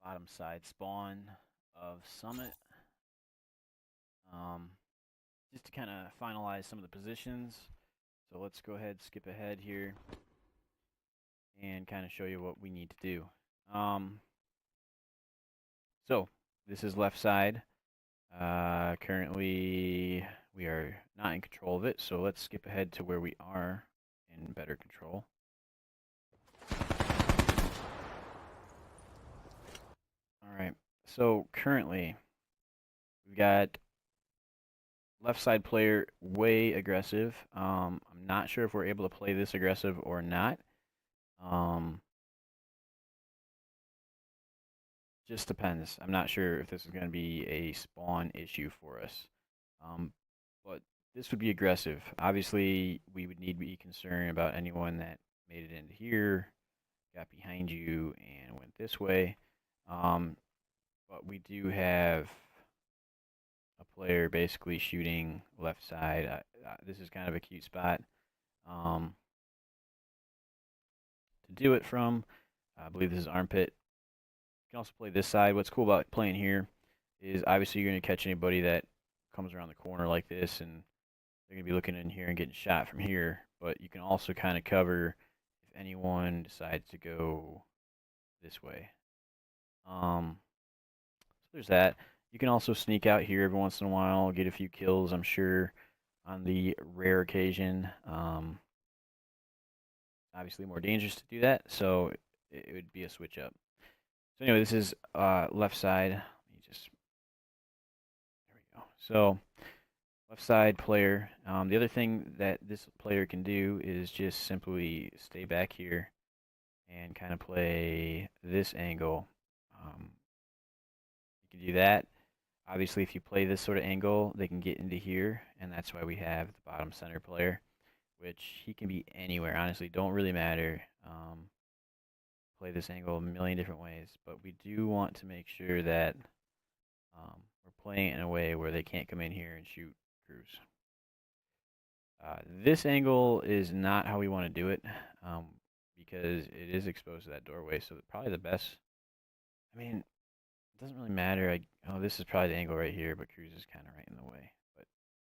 bottom side spawn of Summit. Um, just to kind of finalize some of the positions. So let's go ahead, skip ahead here, and kind of show you what we need to do. So this is left side. Currently, we are not in control of it, so let's skip ahead to where we are in better control. All right, so currently, we've got left side player way aggressive. I'm not sure if we're able to play this aggressive or not. Um, just depends. I'm not sure if this is going to be a spawn issue for us. But this would be aggressive. Obviously, we would need to be concerned about anyone that made it into here, got behind you, and went this way. Um, but we do have a player basically shooting left side. This is kind of a cute spot um, to do it from. I believe this is armpit. You can also play this side. What's cool about playing here is obviously you're going to catch anybody that comes around the corner like this, and they're going to be looking in here and getting shot from here. But you can also kind of cover if anyone decides to go this way. So there's that. You can also sneak out here every once in a while, get a few kills, I'm sure, on the rare occasion. Obviously more dangerous to do that, so it would be a switch up. So anyway, this is left side. Let me just, there we go. So left side player. The other thing that this player can do is just simply stay back here and kind of play this angle. Um, you can do that. Obviously, if you play this sort of angle, they can get into here, and that's why we have the bottom center player, which he can be anywhere. Honestly, don't really matter. Play this angle a million different ways, but we do want to make sure that we're playing it in a way where they can't come in here and shoot crews. This angle is not how we want to do it because it is exposed to that doorway. So probably the best. I mean, it doesn't really matter. Oh, this is probably the angle right here, but crews is kind of right in the way. But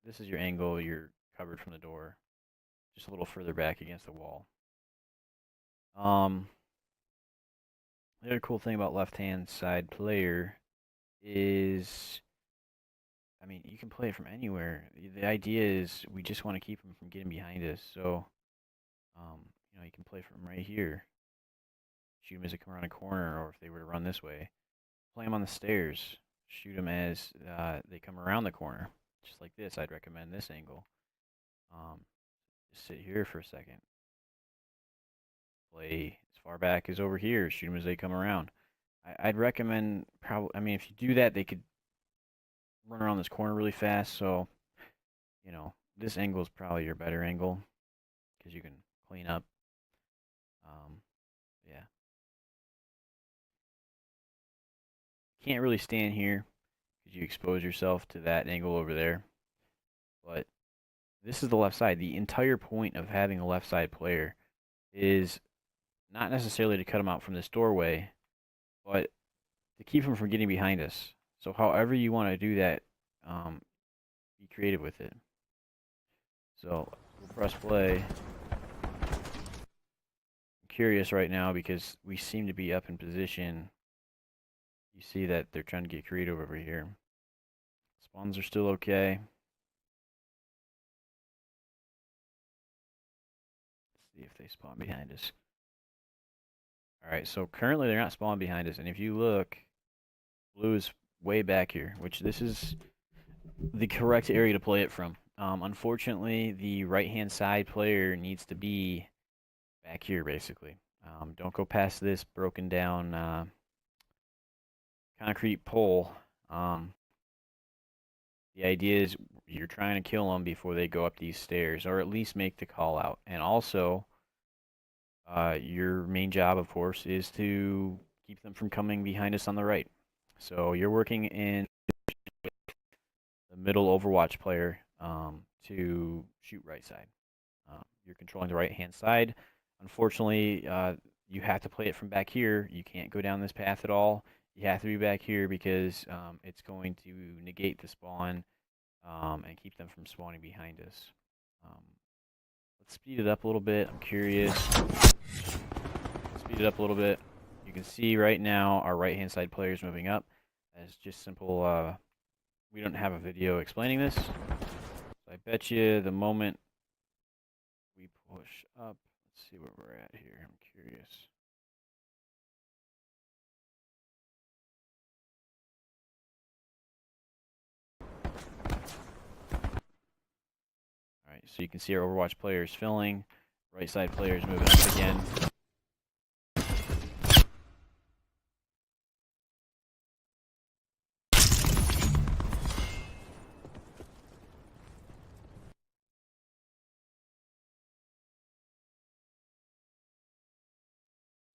this is your angle. You're covered from the door, just a little further back against the wall. The other cool thing about left-hand side player is, I mean, you can play it from anywhere. The idea is we just want to keep them from getting behind us. So, you can play from right here. Shoot them as they come around a corner, or if they were to run this way, play them on the stairs. Shoot them as they come around the corner, just like this. I'd recommend this angle. Um, just sit here for a second. Play as far back as over here. Shoot them as they come around. I'd recommend probably. I mean, if you do that, they could run around this corner really fast. So, this angle is probably your better angle because you can clean up. Yeah. Can't really stand here because you expose yourself to that angle over there. But this is the left side. The entire point of having a left side player is not necessarily to cut them out from this doorway, but to keep them from getting behind us. So however you want to do that, be creative with it. So we'll press play. I'm curious right now because we seem to be up in position. You see that they're trying to get creative over here. Spawns are still okay. Let's see if they spawn behind us. Alright, so currently they're not spawning behind us, and if you look, blue is way back here, which this is the correct area to play it from. Unfortunately, the right-hand side player needs to be back here, basically. Don't go past this broken down concrete pole. The idea is you're trying to kill them before they go up these stairs, or at least make the call out. And also, your main job, of course, is to keep them from coming behind us on the right. So you're working in the middle Overwatch player to shoot right side. You're controlling the right-hand side. Unfortunately, you have to play it from back here. You can't go down this path at all. You have to be back here because it's going to negate the spawn and keep them from spawning behind us. Let's speed it up a little bit. I'm curious. Speed it up a little bit. You can see right now our right-hand side player is moving up. It's just simple. We don't have a video explaining this. So I bet you the moment we push up, let's see where we're at here. I'm curious. All right, so you can see our Overwatch player is filling. Right side player is moving up again.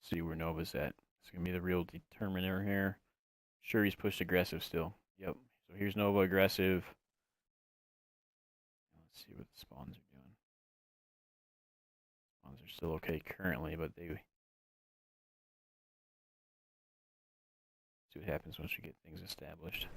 See where Nova's at. It's going to be the real determiner here. Sure, he's pushed aggressive still. Yep. So here's Nova aggressive. Let's see what the spawns are doing. Spawns are still okay currently, but they see what happens once we get things established.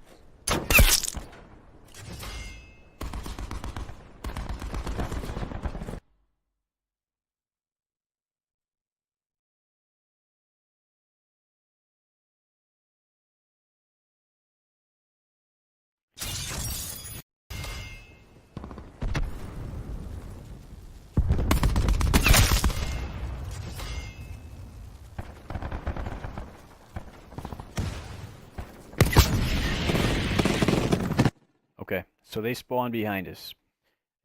Okay, so they spawn behind us.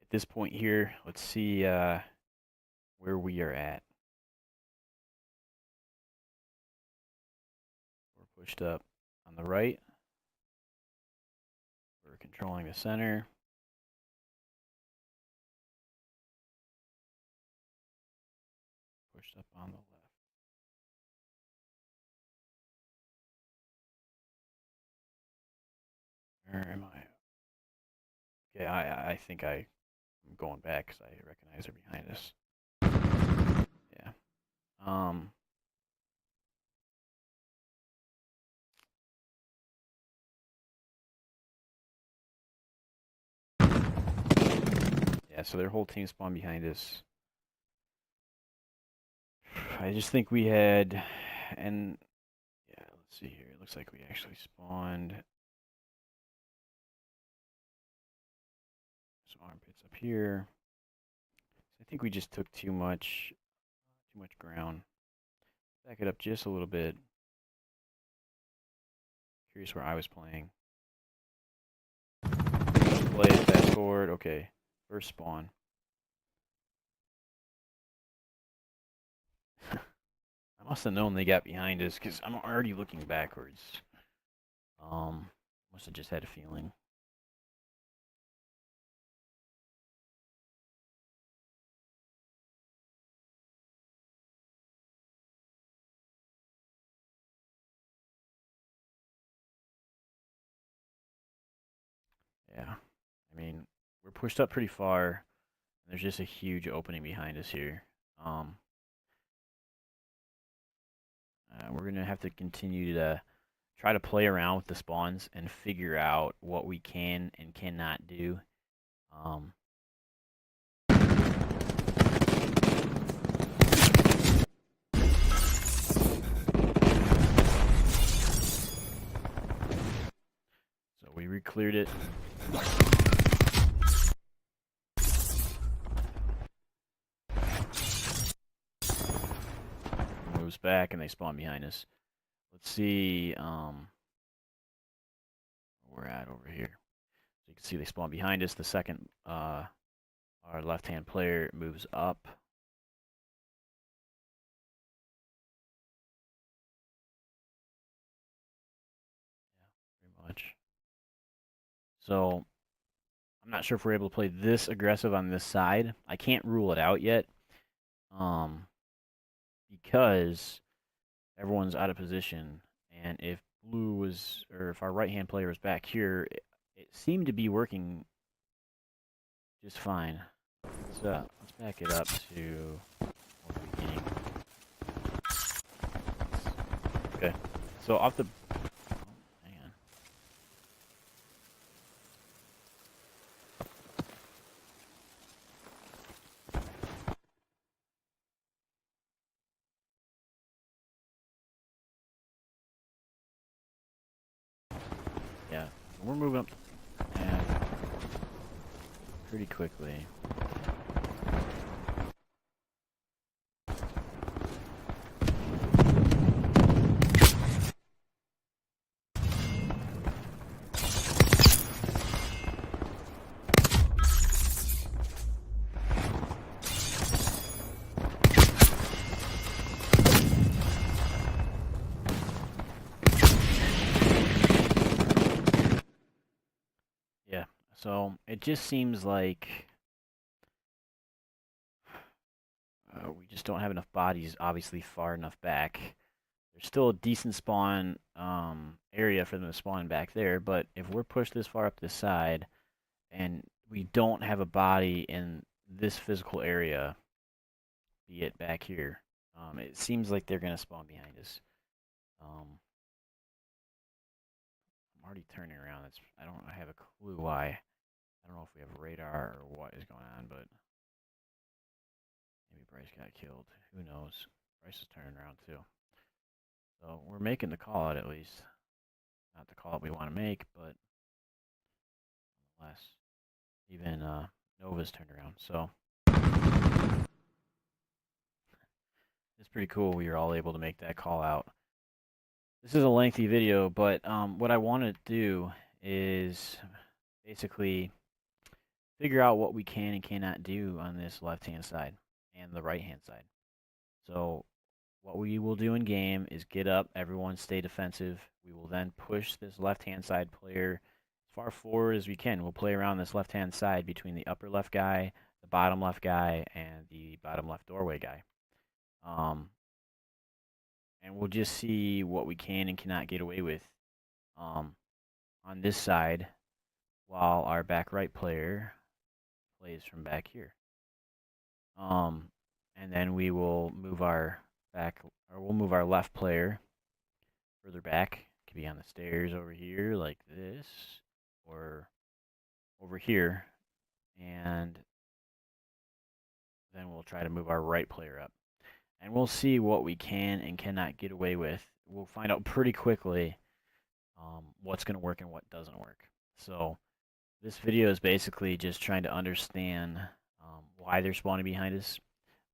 At this point here, let's see where we are at. We're pushed up on the right. We're controlling the center. Pushed up on the left. Where am I? Okay, I think I'm going back because I recognize they're behind us. Yeah. Yeah, so their whole team spawned behind us. I just think we had, and yeah, let's see here. It looks like we actually spawned some armpits up here. So I think we just took too much ground. Back it up just a little bit. Curious where I was playing. Play, fast forward. Okay, first spawn. I must have known they got behind us because I'm already looking backwards. Must have just had a feeling. Yeah, I mean, we're pushed up pretty far. There's just a huge opening behind us here. We're gonna have to continue to try to play around with the spawns and figure out what we can and cannot do. So we re-cleared it. Moves back and they spawn behind us. Let's see where we're at over here. So you can see they spawn behind us. The second our left-hand player moves up. Yeah, pretty much. So I'm not sure if we're able to play this aggressive on this side. I can't rule it out yet. Because everyone's out of position, and if blue was, or if our right-hand player was back here, it seemed to be working just fine. Let's back it up to the beginning. Okay, so off the So we're moving up and pretty quickly. Yeah, so it just seems like we just don't have enough bodies, obviously, far enough back. There's still a decent spawn area for them to spawn back there, but if we're pushed this far up this side and we don't have a body in this physical area, be it back here, it seems like they're going to spawn behind us. I'm already turning around. I don't have a clue why. I don't know if we have radar or what is going on, but maybe Bryce got killed. Who knows? Bryce is turning around too. So we're making the call out at least. Not the call out we want to make, but nonetheless, even Nova's turned around. So it's pretty cool we were all able to make that call out. This is a lengthy video, but what I want to do is basically figure out what we can and cannot do on this left-hand side and the right-hand side. So what we will do in game is get up, everyone stay defensive. We will then push this left-hand side player as far forward as we can. We'll play around this left-hand side between the upper left guy, the bottom left guy, and the bottom left doorway guy. And we'll just see what we can and cannot get away with on this side while our back right player plays from back here. And then we will move our left player further back. It could be on the stairs over here like this, or over here. And then we'll try to move our right player up. And we'll see what we can and cannot get away with. We'll find out pretty quickly what's going to work and what doesn't work. So this video is basically just trying to understand why they're spawning behind us.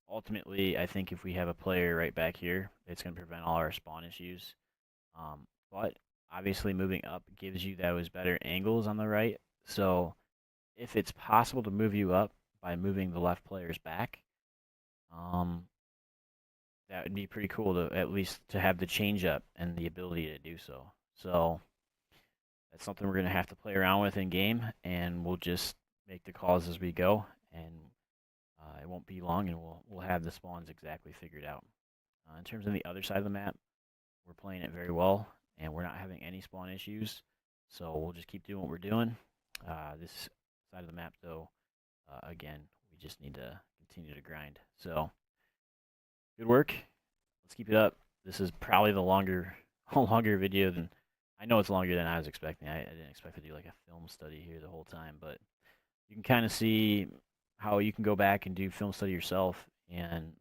Ultimately, I think if we have a player right back here, it's going to prevent all our spawn issues. But obviously moving up gives you those better angles on the right. So if it's possible to move you up by moving the left players back, that would be pretty cool to at least to have the change up and the ability to do so. So that's something we're going to have to play around with in game, and we'll just make the calls as we go, and it won't be long, and we'll have the spawns exactly figured out. In terms of the other side of the map, we're playing it very well, and we're not having any spawn issues, so we'll just keep doing what we're doing. This side of the map, though, again, we just need to continue to grind. So good work. Let's keep it up. This is probably the longer video than I know it's longer than I was expecting. I didn't expect to do like a film study here the whole time, but you can kind of see how you can go back and do film study yourself and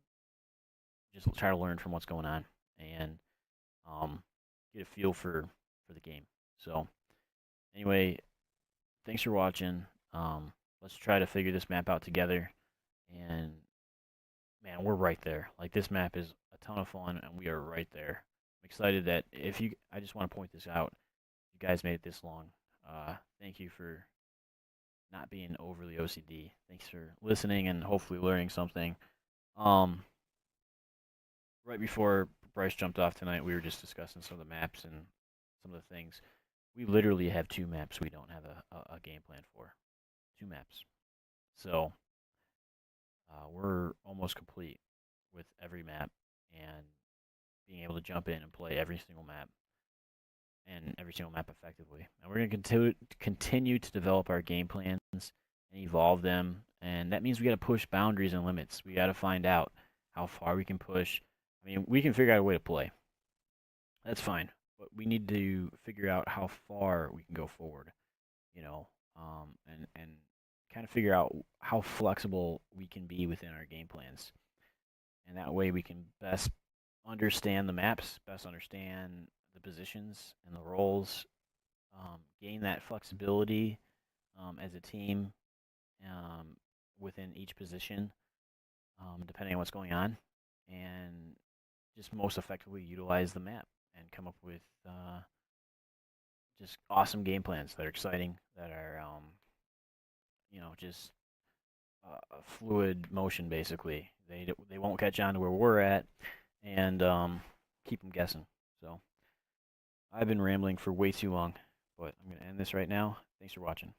just try to learn from what's going on and get a feel for the game. So anyway, thanks for watching. Let's try to figure this map out together. And man, we're right there. Like, this map is a ton of fun, and we are right there. I'm excited that I just want to point this out. You guys made it this long. Thank you for not being overly OCD. Thanks for listening and hopefully learning something. Right before Bryce jumped off tonight, we were just discussing some of the maps and some of the things. We literally have 2 maps we don't have a game plan for. 2 maps. So we're almost complete with every map and being able to jump in and play every single map effectively. And we're going to continue to develop our game plans and evolve them. And that means we got to push boundaries and limits. We got to find out how far we can push. I mean, we can figure out a way to play. That's fine. But we need to figure out how far we can go forward, you know, and kind of figure out how flexible we can be within our game plans. And that way we can best understand the maps, best understand the positions and the roles gain that flexibility as a team um, within each position, depending on what's going on, and just most effectively utilize the map and come up with just awesome game plans that are exciting, that are just a fluid motion basically. They won't catch on to where we're at and keep them guessing. So I've been rambling for way too long, but I'm gonna end this right now. Thanks for watching.